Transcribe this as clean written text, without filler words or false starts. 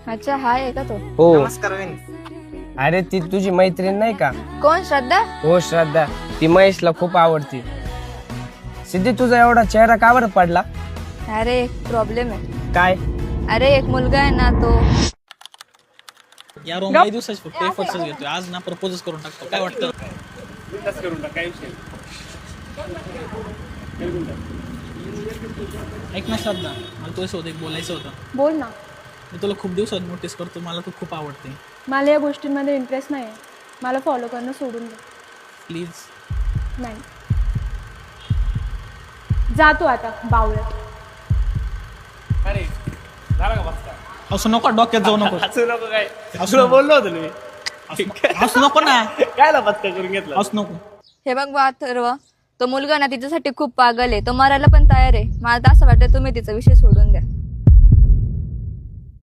अच्छा हा आहे का तो? हो. नमस्कार वहिनी. अरे ती तुझी मैत्रीण नाही का? कोण श्रद्धा? हो श्रद्धा. ती महेशला खूप आवडती. सिद्धी तुझा एवढा चेहरा का बरं पडला? अरे एक प्रॉब्लेम आहे. काय? अरे एक मुलगा आहे ना तो या रोम काही दिवसाच फक्त एफर्ट्स घेतोय. आज ना प्रपोजच करून टाकतो. काय वाटतं? ऐक ना श्रद्धा, मला तुझ्यासोबत एक बोलायचं होतं. बोल ना. मी तुला खूप दिवसात नोटीस करतो, मला तू खूप आवडते. मला या गोष्टींमध्ये इंटरेस्ट नाही आहे. मला फॉलो करणं सोडून दे. प्लीज. नाही. जातो आता बावळत. असं नको, डोक्यात जाऊ नको. हसू नको काय? तुला बोललो होतो ना मी. असं नको ना. कायला पत्का करून घेतला? असं नको. हे बघ बा अथर्व, तो मुलगा ना तिच्यासाठी खूप पागल आहे. तो मरायला पण तयार आहे. मला तर असं वाटतं तुम्ही तिचा विषय सोडून द्या.